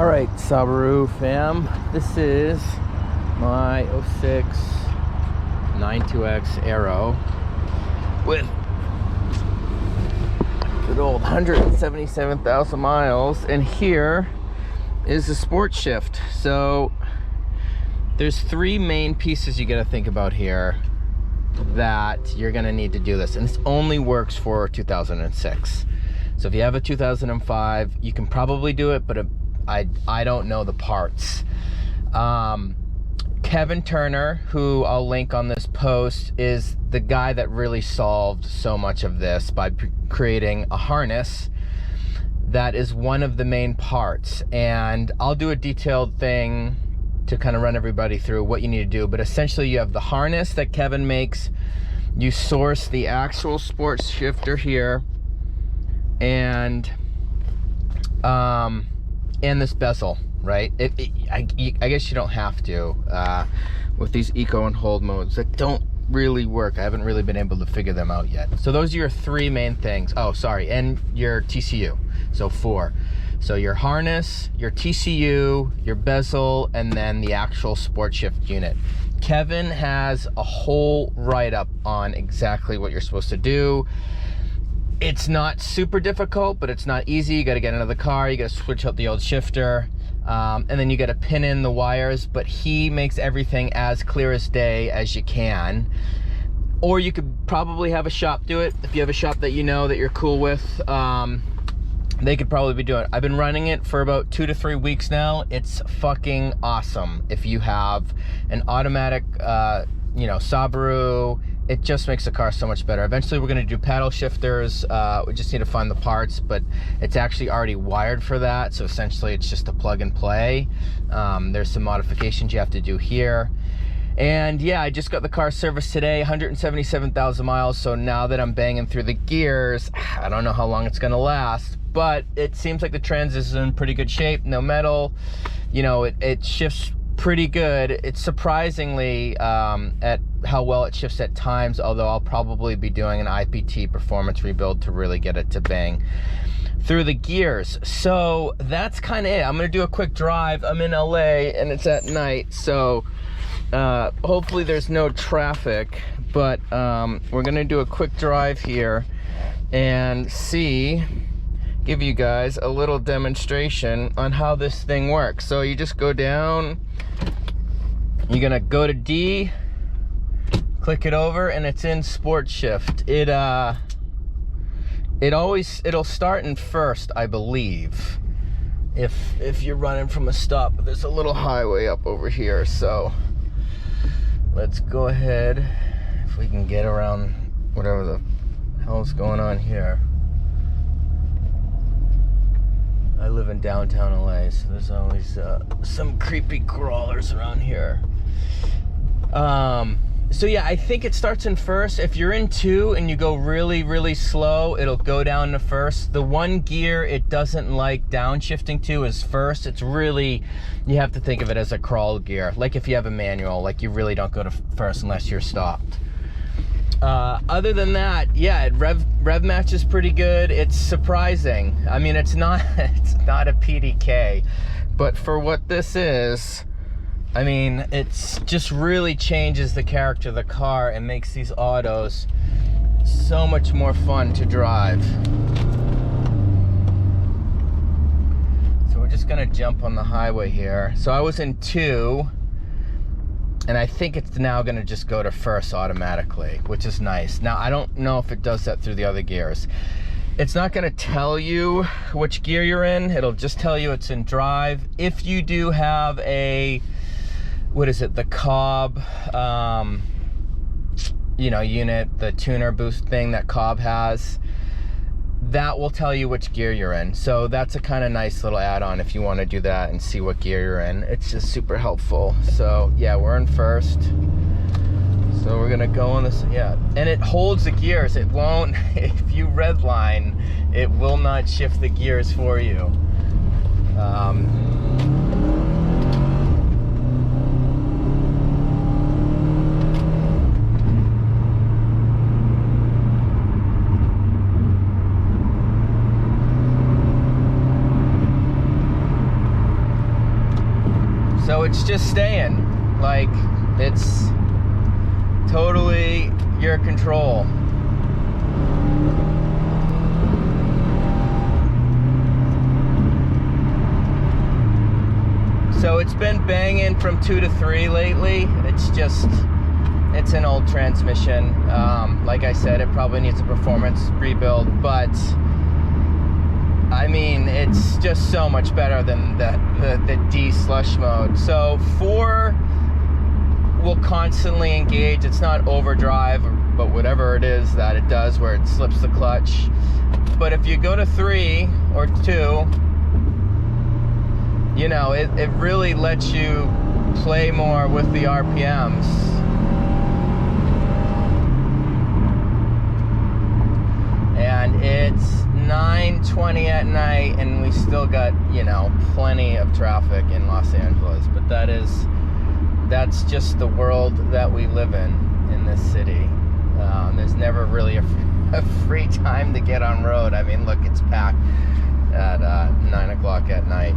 All right, Subaru fam, this is my 06 92x Aero with good old 177,000 miles, and here is the Sportshift. So there's three main pieces you got to think about here that you're going to need to do this, and this only works for 2006. So if you have a 2005, you can probably do it, but I don't know the parts. Kevin Turner, who I'll link on this post, is the guy that really solved so much of this by creating a harness that is one of the main parts. And I'll do a detailed thing to kind of run everybody through what you need to do, but essentially you have the harness that Kevin makes, you source the actual sports shifter here, and this bezel, right? I guess you don't have to with these eco and hold modes that don't really work. I haven't really been able to figure them out yet. So those are your three main things. Oh, sorry, and your TCU. So 4. So your harness, your TCU, your bezel, and then the actual Sportshift unit. Kevin has a whole write-up on exactly what you're supposed to do. It's not super difficult, but it's not easy. You got to get into the car, you got to switch out the old shifter, and then you got to pin in the wires, but he makes everything as clear as day as you can. Or you could probably have a shop do it. If you have a shop that you know that you're cool with, they could probably be doing it. I've been running it for about 2 to 3 weeks now. It's fucking awesome. If you have an automatic, Subaru, it just makes the car so much better. Eventually we're gonna do paddle shifters. We just need to find the parts, but it's actually already wired for that. So essentially it's just a plug and play. There's some modifications you have to do here. And yeah, I just got the car serviced today, 177,000 miles. So now that I'm banging through the gears, I don't know how long it's gonna last, but it seems like the trans is in pretty good shape. No metal, it shifts pretty good. It's surprisingly at how well it shifts at times, although I'll probably be doing an IPT performance rebuild to really get it to bang through the gears. So that's kind of it. I'm gonna do a quick drive. I'm in LA and it's at night, so hopefully there's no traffic, but we're gonna do a quick drive here and give you guys a little demonstration on how this thing works. So you just go down, you're gonna go to D, click it over, and it's in Sportshift. It'll start in first, I believe, if you're running from a stop. But there's a little highway up over here, so let's go ahead, if we can get around whatever the hell's going on here. I live in downtown LA, so there's always some creepy crawlers around here. So yeah, I think it starts in first. If you're in 2 and you go really, really slow, it'll go down to first. The one gear it doesn't like downshifting to is first. It's really, you have to think of it as a crawl gear. Like if you have a manual, like you really don't go to first unless you're stopped. Other than that, yeah, rev match is pretty good. It's surprising. I mean, it's not a PDK, but for what this is, I mean, it's just really changes the character of the car and makes these autos so much more fun to drive. So we're just gonna jump on the highway here. So I was in 2, and I think it's now gonna just go to first automatically, which is nice. Now, I don't know if it does that through the other gears. It's not gonna tell you which gear you're in. It'll just tell you it's in drive. If you do have a, what is it, the Cobb, unit, the tuner boost thing that Cobb has, that will tell you which gear you're in. So that's a kind of nice little add-on if you want to do that and see what gear you're in. It's just super helpful. So yeah, we're in first. So we're gonna go on this, yeah. And it holds the gears. It won't, if you redline, it will not shift the gears for you. So it's just staying. Like, it's totally your control. So it's been banging from 2 to 3 lately. It's an old transmission. Like I said, it probably needs a performance rebuild, but I mean, it's just so much better than the D slush mode. So 4 will constantly engage. It's not overdrive, but whatever it is that it does where it slips the clutch. But if you go to 3 or 2, you know, it really lets you play more with the RPMs. And it's 9:20 at night, and we still got, you know, plenty of traffic in Los Angeles. But that's just the world that we live in this city. There's never really a free time to get on road. I mean, look, it's packed at 9 o'clock at night.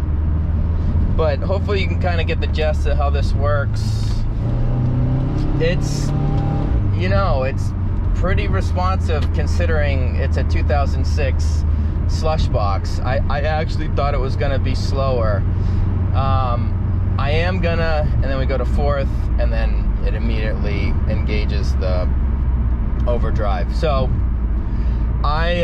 But hopefully you can kind of get the gist of how this works. It's, you know, it's pretty responsive considering it's a 2006 slush box. I actually thought it was gonna be slower. I am gonna, and then we go to 4th, and then it immediately engages the overdrive. So I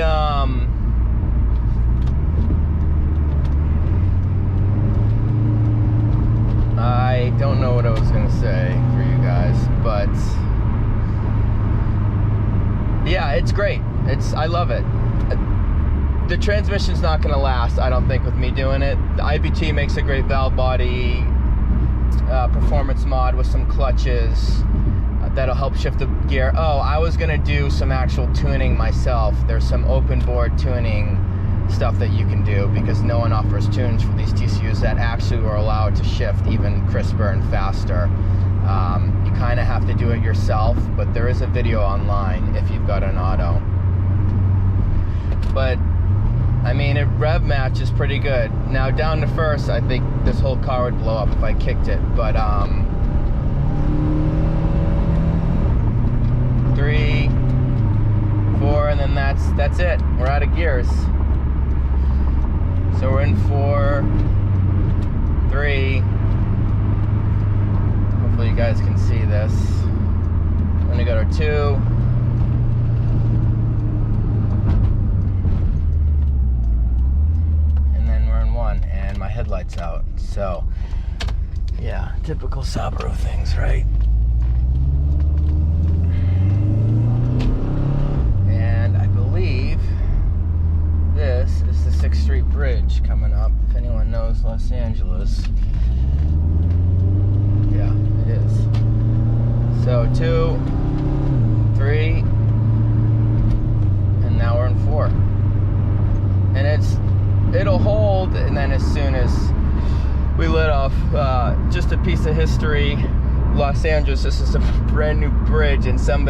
don't know what I was gonna say for you guys, but yeah, it's great. I love it. The transmission's not gonna last, I don't think, with me doing it. The IBT makes a great valve body performance mod with some clutches that'll help shift the gear. Oh, I was gonna do some actual tuning myself. There's some open board tuning stuff that you can do, because no one offers tunes for these TCUs that actually are allowed to shift even crisper and faster. You kind of have to do it yourself, but there is a video online if you've got an auto. But I mean, it rev matches pretty good. Now down to 1st, I think this whole car would blow up if I kicked it, but 3, 4, and then that's it. We're out of gears. So we're in 4, 3. Hopefully you guys can see this. I'm gonna go to 2. And then we're in 1, and my headlight's out. So yeah, typical Subaru things, right? And I believe this is the 6th Street Bridge coming up, if anyone knows Los Angeles. Yeah, it is. So 2, 3, and now we're in 4. And it'll hold, and then as soon as we let off, just a piece of history, Los Angeles, this is a brand new bridge, and some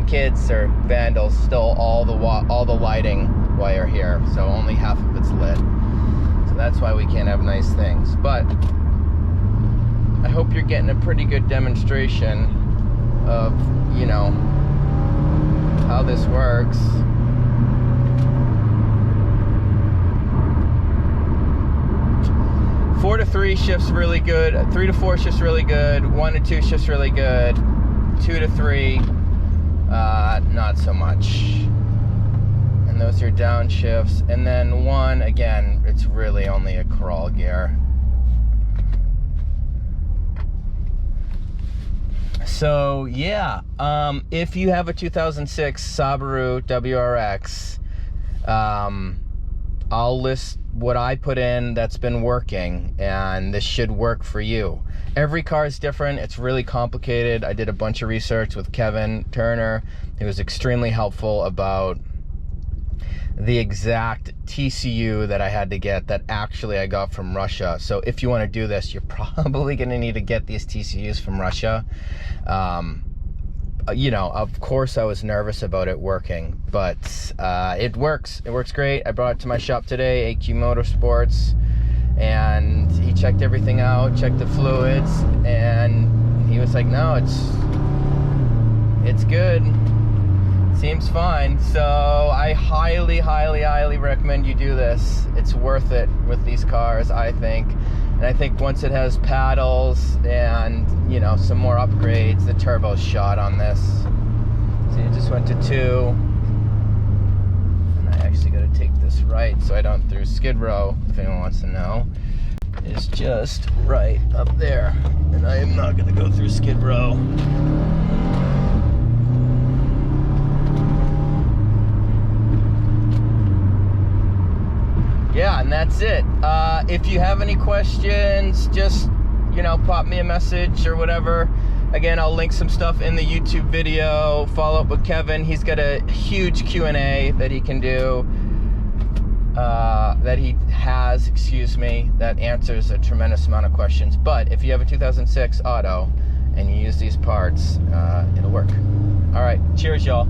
kids or vandals stole all the lighting while you're here, so only half of it's lit. So that's why we can't have nice things. But I hope you're getting a pretty good demonstration of, you know, how this works. Four to 3 shifts really good. 3 to 4 shifts really good. 1 to 2 shifts really good. 2 to 3, not so much. And those are downshifts. And then 1, again, it's really only a crawl gear. So yeah, if you have a 2006 Subaru WRX, I'll list what I put in that's been working, and this should work for you. Every car is different. It's really complicated. I did a bunch of research with Kevin Turner. He was extremely helpful about the exact TCU that I had to get, that actually I got from Russia. So if you want to do this, you're probably going to need to get these TCUs from Russia. You know, of course I was nervous about it working, but it works. It works great. I brought it to my shop today, AQ Motorsports, and he checked everything out, checked the fluids, and he was like, no, it's good, seems fine. So I highly recommend you do this. It's worth it with these cars, I think. And I think once it has paddles and, you know, some more upgrades, the turbo's shot on this. So you just went to 2. Actually got to take this right so I don't through Skid Row, if anyone wants to know. It's just right up there, and I am not going to go through Skid Row. Yeah, and that's it. If you have any questions, just, you know, pop me a message or whatever. Again, I'll link some stuff in the YouTube video. Follow up with Kevin. He's got a huge Q&A that he can do, that answers a tremendous amount of questions. But if you have a 2006 Auto and you use these parts, it'll work. All right, cheers, y'all.